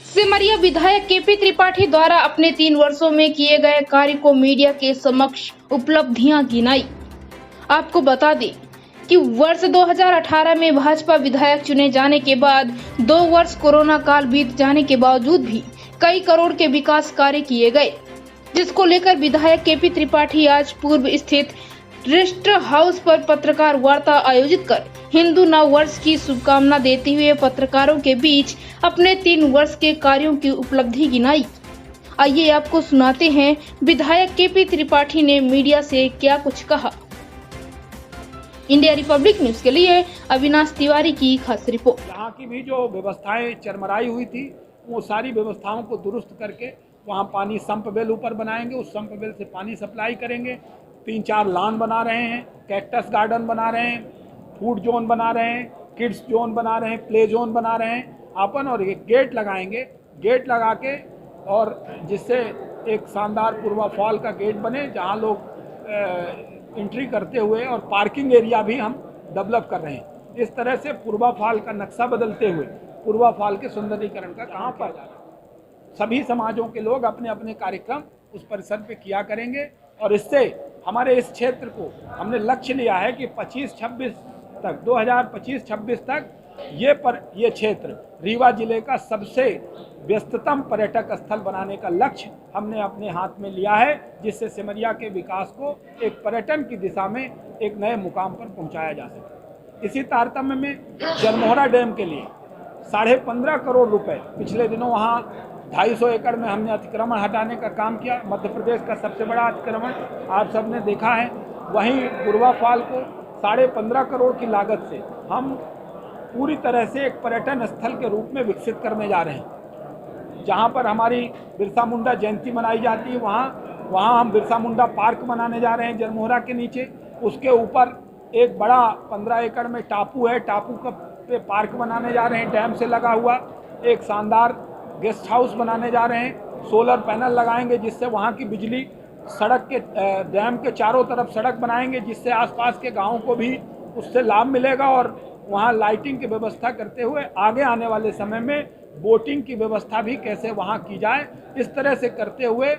सिमरिया विधायक केपी त्रिपाठी द्वारा अपने 3 वर्षों में किए गए कार्य को मीडिया के समक्ष उपलब्धियां गिनाई। आपको बता दें कि वर्ष 2018 में भाजपा विधायक चुने जाने के बाद 2 वर्ष कोरोना काल बीत जाने के बावजूद भी कई करोड़ के विकास कार्य किए गए, जिसको लेकर विधायक केपी त्रिपाठी आज पूर्व स्थित रेस्ट हाउस पर पत्रकार वार्ता आयोजित कर हिंदू नव वर्ष की शुभकामना देते हुए पत्रकारों के बीच अपने 3 वर्ष के कार्यों की उपलब्धि गिनाई। आइए आपको सुनाते हैं विधायक केपी त्रिपाठी ने मीडिया से क्या कुछ कहा। इंडिया रिपब्लिक न्यूज के लिए अविनाश तिवारी की खास रिपोर्ट। यहाँ की भी जो व्यवस्थाएं चरमराई हुई थी, वो सारी व्यवस्थाओं को दुरुस्त करके वहाँ पानी संप वेल ऊपर बनाएंगे, उस संप वेल से पानी सप्लाई करेंगे। 3-4 लॉन बना रहे हैं, कैक्टस गार्डन बना रहे हैं, फूड जोन बना रहे हैं, किड्स जोन बना रहे हैं, प्ले जोन बना रहे हैं अपन, और एक गेट लगाएंगे। गेट लगा के और जिससे एक शानदार पूर्वा फॉल का गेट बने जहाँ लोग एंट्री करते हुए, और पार्किंग एरिया भी हम डेवलप कर रहे हैं। इस तरह से पूर्वा फॉल का नक्शा बदलते हुए पूर्वा फॉल के सुंदरीकरण का काम पर जा रहा है। सभी समाजों के लोग अपने अपने कार्यक्रम उस परिसर पे किया करेंगे, और इससे हमारे इस क्षेत्र को हमने लक्ष्य लिया है कि 25-26 तक 2025-26 तक ये क्षेत्र रीवा जिले का सबसे व्यस्ततम पर्यटक स्थल बनाने का लक्ष्य हमने अपने हाथ में लिया है, जिससे सिमरिया के विकास को एक पर्यटन की दिशा में एक नए मुकाम पर पहुंचाया जा सके। इसी तारतम्य में जरमोहरा डैम के लिए 15.5 करोड़ रुपए पिछले दिनों वहाँ 250 एकड़ में हमने अतिक्रमण हटाने का काम किया। मध्य प्रदेश का सबसे बड़ा अतिक्रमण आप सबने देखा है। वहीं पूर्वा फॉल को 15.5 करोड़ की लागत से हम पूरी तरह से एक पर्यटन स्थल के रूप में विकसित करने जा रहे हैं। जहां पर हमारी बिरसा मुंडा जयंती मनाई जाती है, वहाँ हम बिरसा मुंडा पार्क बनाने जा रहे हैं जरमोहरा के नीचे। उसके ऊपर एक बड़ा 15 एकड़ में टापू है, टापू का पे पार्क बनाने जा रहे हैं, डैम से लगा हुआ। एक शानदार गेस्ट हाउस बनाने जा रहे हैं, सोलर पैनल लगाएंगे जिससे वहाँ की बिजली सड़क के डैम के चारों तरफ सड़क बनाएंगे, जिससे आसपास के गाँव को भी उससे लाभ मिलेगा। और वहाँ लाइटिंग की व्यवस्था करते हुए आगे आने वाले समय में बोटिंग की व्यवस्था भी कैसे वहाँ की जाए, इस तरह से करते हुए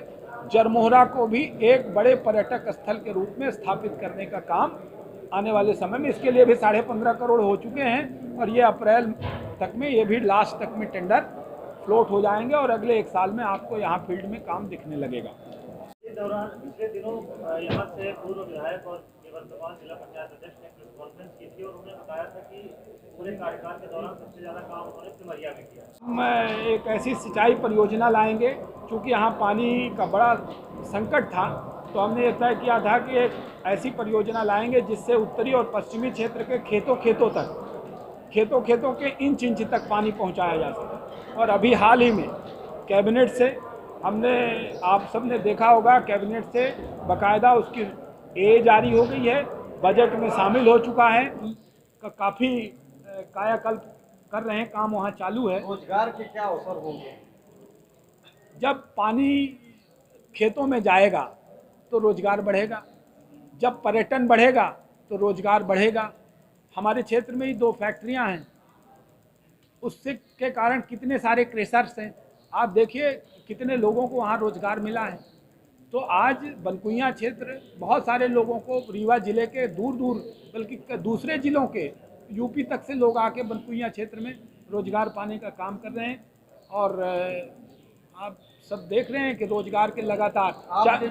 जरमोहरा को भी एक बड़े पर्यटक स्थल के रूप में स्थापित करने का काम आने वाले समय में, इसके लिए भी 15.5 करोड़ हो चुके हैं, और ये अप्रैल तक में ये भी लास्ट तक में टेंडर फ्लोट हो जाएंगे, और अगले 1 साल में आपको यहाँ फील्ड में काम दिखने लगेगा। इस दौरान पिछले दिनों यहाँ से पूर्व विधायक और वर्तमान जिला पंचायत अध्यक्ष ने प्रेस कॉन्फ्रेंस की थी और उन्होंने बताया था कि पूरे कार्यकाल के दौरान सबसे ज़्यादा काम उन्होंने सिमरिया में किया। मैं एक ऐसी सिंचाई परियोजना लाएंगे, क्योंकि यहाँ पानी का बड़ा संकट था, तो हमने ये तय किया था कि एक ऐसी परियोजना लाएंगे जिससे उत्तरी और पश्चिमी क्षेत्र के खेतों के इंच तक पानी पहुँचाया जा सके। और अभी हाल ही में कैबिनेट से हमने, आप सब ने देखा होगा, कैबिनेट से बाकायदा उसकी ए जारी हो गई है, बजट में शामिल हो चुका है, काफ़ी कायाकल्प कर रहे हैं, काम वहाँ चालू है। रोजगार के क्या अवसर होंगे? जब पानी खेतों में जाएगा तो रोजगार बढ़ेगा, जब पर्यटन बढ़ेगा तो रोजगार बढ़ेगा। हमारे क्षेत्र में ही 2 फैक्ट्रियाँ हैं, उससे के कारण कितने सारे क्रेशर्स हैं। आप देखिए कितने लोगों को वहाँ रोजगार मिला है। तो आज बनकुइया क्षेत्र बहुत सारे लोगों को, रीवा जिले के दूर बल्कि दूसरे जिलों के यूपी तक से लोग आके बनकुइया क्षेत्र में रोजगार पाने का काम कर रहे हैं। और आप सब देख रहे हैं कि रोजगार के लगातार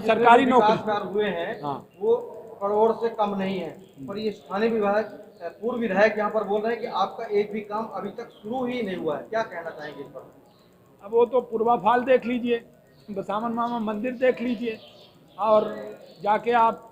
सरकारी नौकरी हुए हैं, हाँ, वो करोड़ से कम नहीं है। और ये स्थानीय विधायक, पूर्व विधायक यहाँ पर बोल रहे हैं कि आपका एक भी काम अभी तक शुरू ही नहीं हुआ है, क्या कहना चाहेंगे इस पर? अब वो तो पूर्वा फाल देख लीजिए, बसावन मामा मंदिर देख लीजिए, और जाके आप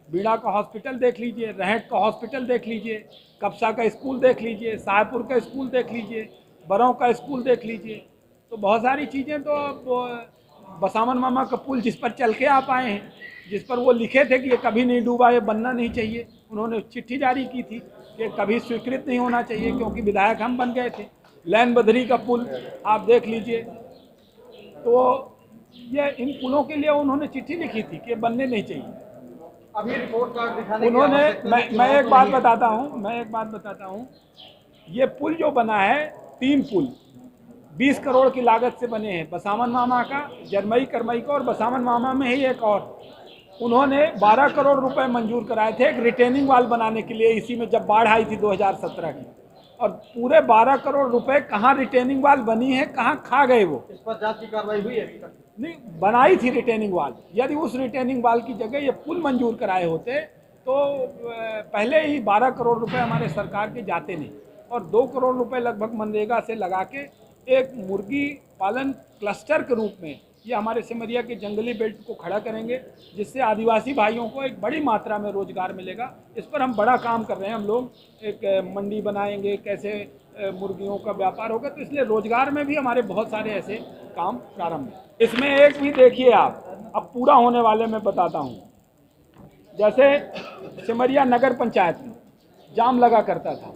बीड़ा का हॉस्पिटल देख लीजिए, रहेट का हॉस्पिटल देख लीजिए, कपसा का स्कूल देख लीजिए, साहपुर का स्कूल देख लीजिए, बरौं का स्कूल देख लीजिए। तो बहुत सारी चीज़ें तो अब बसावन मामा का पुल जिस पर चल के आप आए हैं, जिस पर वो लिखे थे कि ये कभी नहीं डूबा, ये बनना नहीं चाहिए, उन्होंने चिट्ठी जारी की थी कि कभी स्वीकृत नहीं होना चाहिए, क्योंकि विधायक हम बन गए थे। लैन बदरी का पुल आप देख लीजिए, तो ये इन पुलों के लिए उन्होंने चिट्ठी लिखी थी कि बनने नहीं चाहिए। अभी रिपोर्ट कार्ड दिखाने उन्होंने, मैं एक बात बताता हूँ, ये पुल जो बना है, 3 पुल 20 करोड़ की लागत से बने हैं। बसावन मामा का, जरमई करमई का और बसावन मामा में ही एक और, उन्होंने 12 करोड़ रुपए मंजूर कराए थे एक रिटेनिंग वाल बनाने के लिए, इसी में जब बाढ़ आई थी 2017 की। और पूरे 12 करोड़ रुपए कहाँ रिटेनिंग वाल बनी है, कहाँ खा गए वो? इस पर जांच की कार्रवाई हुई है अभी तक? नहीं, बनाई थी रिटेनिंग वाल। यदि उस रिटेनिंग वाल की जगह ये पुल मंजूर कराए होते तो पहले ही 12 करोड़ रुपए हमारे सरकार के जाते नहीं। और 2 करोड़ रुपए लगभग मनरेगा से लगा के एक मुर्गी पालन क्लस्टर के रूप में ये हमारे सिमरिया के जंगली बेल्ट को खड़ा करेंगे, जिससे आदिवासी भाइयों को एक बड़ी मात्रा में रोजगार मिलेगा। इस पर हम बड़ा काम कर रहे हैं। हम लोग एक मंडी बनाएंगे, कैसे मुर्गियों का व्यापार होगा, तो इसलिए रोजगार में भी हमारे बहुत सारे ऐसे काम प्रारंभ हैं। इसमें एक भी देखिए आप, अब पूरा होने वाले मैं बताता हूँ। जैसे सिमरिया नगर पंचायत में जाम लगा करता था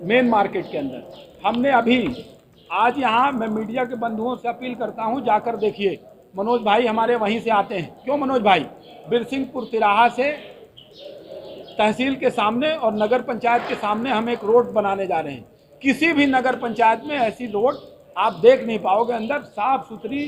मेन मार्केट के अंदर, हमने अभी आज यहाँ मैं मीडिया के बंधुओं से अपील करता हूँ, जाकर देखिए। मनोज भाई हमारे वहीं से आते हैं। क्यों मनोज भाई? बिरसिंहपुर तिराहा से तहसील के सामने और नगर पंचायत के सामने हम एक रोड बनाने जा रहे हैं। किसी भी नगर पंचायत में ऐसी रोड आप देख नहीं पाओगे। अंदर साफ सुथरी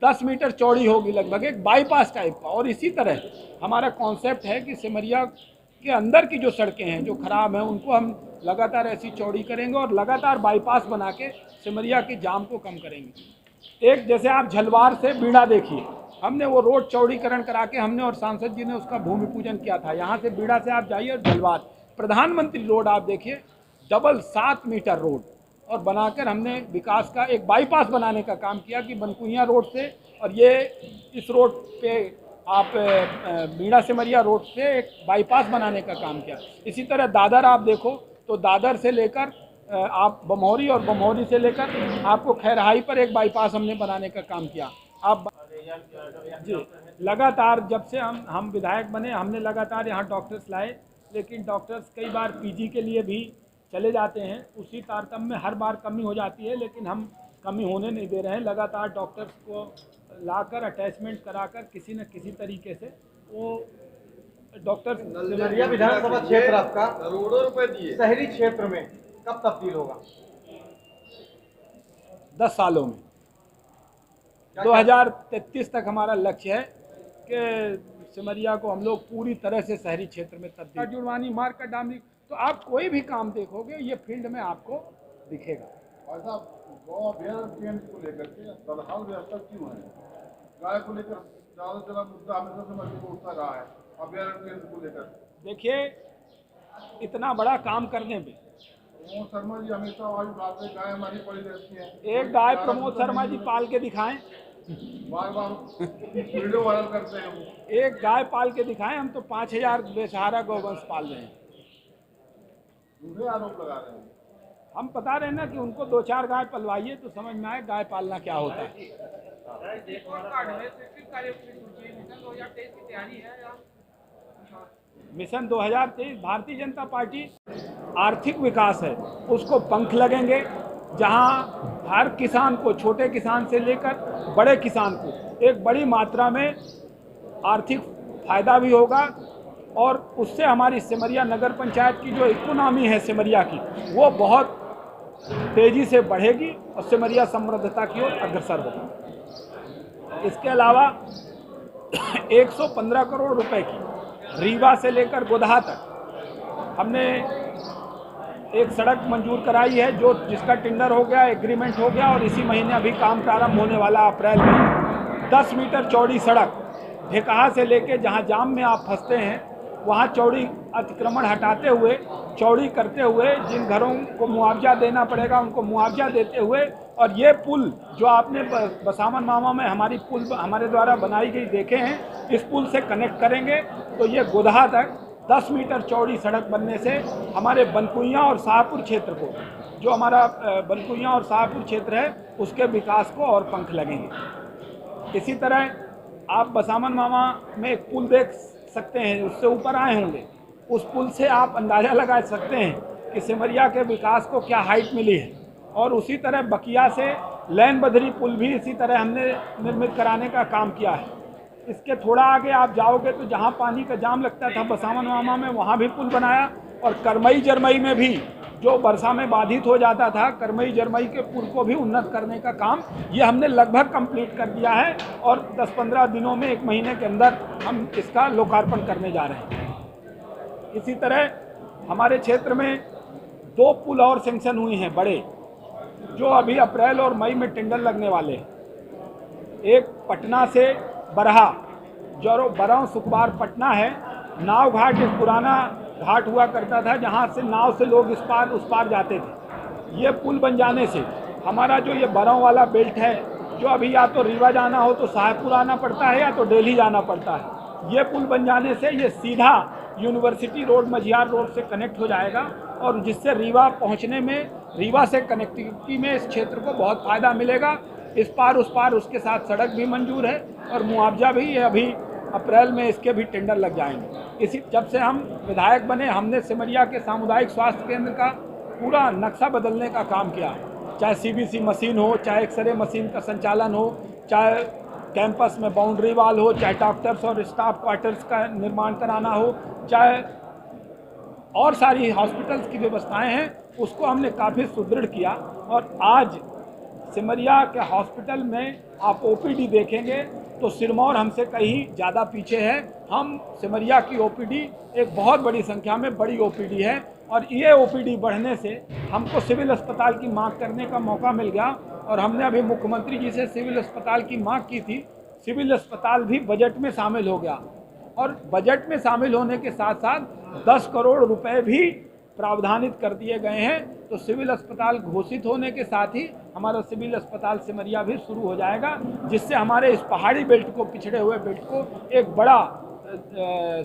10 मीटर चौड़ी होगी लगभग, एक बाईपास टाइप का। और इसी तरह हमारा कॉन्सेप्ट है कि सिमरिया के अंदर की जो सड़कें हैं जो खराब हैं उनको हम लगातार ऐसी चौड़ी करेंगे और लगातार बाईपास बना के सिमरिया के जाम को कम करेंगे। एक जैसे आप झलवार से बीड़ा देखिए, हमने वो रोड चौड़ीकरण करा के हमने और सांसद जी ने उसका भूमि पूजन किया था। यहाँ से बीड़ा से आप जाइए और झलवार प्रधानमंत्री रोड आप देखिए, डबल 7 मीटर रोड और बनाकर हमने विकास का एक बाईपास बनाने का काम किया कि बनकुइया रोड से और ये इस रोड पे आप बीड़ा सिमरिया रोड से एक बाईपास बनाने का काम किया। इसी तरह दादर आप देखो तो दादर से लेकर आप बमौरी और बमौरी से लेकर आपको खैरहाई पर एक बाईपास हमने बनाने का काम किया। आप जी लगातार जब से हम विधायक बने हमने लगातार यहाँ डॉक्टर्स लाए, लेकिन डॉक्टर्स कई बार पीजी के लिए भी चले जाते हैं। उसी तारतम्य में हर बार कमी हो जाती है, लेकिन हम कमी होने नहीं दे रहे हैं। लगातार डॉक्टर्स को लाकर अटैचमेंट कराकर किसी न किसी तरीके से वो डॉक्टर्स। सिमरिया विधानसभा क्षेत्र आपका करोड़ों रुपए दिए शहरी क्षेत्र में कब तब्दील होगा? 10 सालों में। 2033 तक हमारा लक्ष्य है कि सिमरिया को हम लोग पूरी तरह से शहरी क्षेत्र में तब्दील। जुड़वानी मार्ग का डामरी, तो आप कोई भी काम देखोगे ये फील्ड में आपको दिखेगा। और साहब गौ अभ्यारण्य केंद्र को लेकर के बदहाल व्यवस्था क्यों है? गाय को लेकर ज़्यादा से ज़्यादा मुद्दा हमेशा समझ को उठता रहा है अभ्यारण्य केंद्र को लेकर। देखिए इतना बड़ा काम करने में प्रमोद शर्मा जी हमेशा आवाज उठाते हैं, गाय हमारी पड़ी रहती है। एक गाय प्रमोद शर्मा जी पाल के दिखाएं, बार बार वीडियो वायरल करते हैं वो। एक गाय पाल के दिखाएं। हम तो 5000 बेसहारा गौवंश पाल रहे हैं। दूसरे आरोप लगा रहे हैं। हम बता रहे हैं ना कि उनको 2-4 गाय पलवाइए तो समझ में आए गाय पालना क्या होता है। मिशन 2023 भारतीय जनता पार्टी आर्थिक विकास है, उसको पंख लगेंगे। जहां हर किसान को, छोटे किसान से लेकर बड़े किसान को एक बड़ी मात्रा में आर्थिक फायदा भी होगा और उससे हमारी सिमरिया नगर पंचायत की जो इकोनॉमी है सिमरिया की वो बहुत तेजी से बढ़ेगी और सिमरिया समृद्धता की ओर अग्रसर होगा। इसके अलावा 115 करोड़ रुपए की रीवा से लेकर गोदहा तक हमने एक सड़क मंजूर कराई है, जो जिसका टेंडर हो गया, एग्रीमेंट हो गया और इसी महीने अभी काम प्रारंभ होने वाला अप्रैल में। 10 मीटर चौड़ी सड़क ढेकहा से लेके जहां जाम में आप फंसते हैं वहां चौड़ी अतिक्रमण हटाते हुए, चौड़ी करते हुए जिन घरों को मुआवजा देना पड़ेगा उनको मुआवजा देते हुए, और ये पुल जो आपने बसावन मामा में हमारी पुल हमारे द्वारा बनाई गई देखे हैं, इस पुल से कनेक्ट करेंगे तो ये गोदहा तक 10 मीटर चौड़ी सड़क बनने से हमारे बनकुइया और शाहपुर क्षेत्र को, जो हमारा बनकुइया और शाहपुर क्षेत्र है, उसके विकास को और पंख लगेंगे। इसी तरह आप बसावन मामा में एक पुल देख सकते हैं, उससे ऊपर आए होंगे, उस पुल से आप अंदाज़ा लगा सकते हैं कि सिमरिया के विकास को क्या हाइट मिली है। और उसी तरह बकिया से लैन बदरी पुल भी इसी तरह हमने निर्मित कराने का काम किया है। इसके थोड़ा आगे आप जाओगे तो जहां पानी का जाम लगता था बसावन मामा में, वहां भी पुल बनाया और करमई जरमई में भी जो वर्षा में बाधित हो जाता था, करमई जरमई के पुल को भी उन्नत करने का काम ये हमने लगभग कंप्लीट कर दिया है और 10-15 दिनों में, 1 महीने के अंदर हम इसका लोकार्पण करने जा रहे हैं। इसी तरह हमारे क्षेत्र में 2 पुल और सैंक्शन हुए हैं बड़े, जो अभी अप्रैल और मई में टेंडर लगने वाले हैं। एक पटना से बरहा, जो बरौं सुकबार पटना है, नाव घाट एक पुराना घाट हुआ करता था जहाँ से नाव से लोग इस पार उस पार जाते थे। ये पुल बन जाने से हमारा जो ये बरौं वाला बेल्ट है, जो अभी या तो रीवा जाना हो तो साहेबपुर आना पड़ता है या तो दिल्ली जाना पड़ता है, ये पुल बन जाने से ये सीधा यूनिवर्सिटी रोड, मझियार रोड से कनेक्ट हो जाएगा और जिससे रीवा पहुँचने में, रीवा से कनेक्टिविटी में इस क्षेत्र को बहुत फ़ायदा मिलेगा। इस पार उस पार उसके साथ सड़क भी मंजूर है और मुआवजा भी है। अभी अप्रैल में इसके भी टेंडर लग जाएंगे। इसी जब से हम विधायक बने, हमने सिमरिया के सामुदायिक स्वास्थ्य केंद्र का पूरा नक्शा बदलने का काम किया, चाहे CBC मशीन हो, चाहे एक्सरे मशीन का संचालन हो, चाहे कैंपस में बाउंड्री वाल हो, चाहे डॉक्टर्स और स्टाफ क्वार्टर्स का निर्माण कराना हो, चाहे और सारी हॉस्पिटल्स की व्यवस्थाएं हैं, उसको हमने काफ़ी सुदृढ़ किया। और आज सिमरिया के हॉस्पिटल में आप OPD देखेंगे तो सिरमौर हमसे कहीं ज़्यादा पीछे है। हम सिमरिया की OPD एक बहुत बड़ी संख्या में बड़ी OPD है और ये OPD बढ़ने से हमको सिविल अस्पताल की मांग करने का मौका मिल गया और हमने अभी मुख्यमंत्री जी से सिविल अस्पताल की मांग की थी। सिविल अस्पताल भी बजट में शामिल हो गया और बजट में शामिल होने के साथ साथ 10 करोड़ रुपए भी प्रावधानित कर दिए गए हैं। तो सिविल अस्पताल घोषित होने के साथ ही हमारा सिविल अस्पताल सिमरिया भी शुरू हो जाएगा, जिससे हमारे इस पहाड़ी बेल्ट को, पिछड़े हुए बेल्ट को एक बड़ा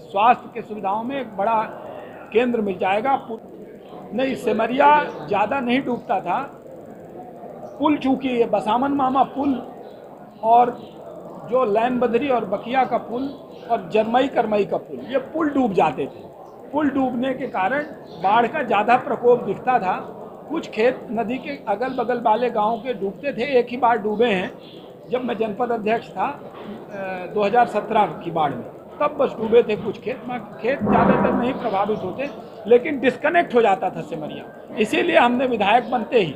स्वास्थ्य के सुविधाओं में एक बड़ा केंद्र मिल जाएगा। नहीं, सिमरिया ज़्यादा नहीं डूबता था। पुल चूँकि ये बसामन मामा पुल और जो लैन बदरी और बकिया का पुल और जरमई करमई का पुल, ये पुल डूब जाते थे। पुल डूबने के कारण बाढ़ का ज़्यादा प्रकोप दिखता था। कुछ खेत नदी के अगल बगल वाले गांव के डूबते थे। एक ही बार डूबे हैं जब मैं जनपद अध्यक्ष था 2017 की बाढ़ में, तब बस डूबे थे कुछ खेत। खेत ज़्यादातर नहीं प्रभावित होते, लेकिन डिस्कनेक्ट हो जाता था सिमरिया। इसीलिए हमने विधायक बनते ही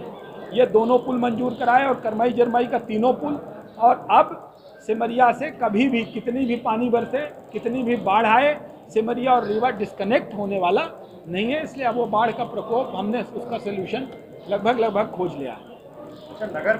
ये दोनों पुल मंजूर कराए और करमई जरमई का तीनों पुल। और अब सिमरिया से कभी भी कितनी भी पानी बरसे, कितनी भी बाढ़ आए, सिमरिया और रीवा डिस्कनेक्ट होने वाला नहीं है। इसलिए अब वो बाढ़ का प्रकोप, हमने उसका सोल्यूशन लगभग खोज लिया है। अच्छा, नगर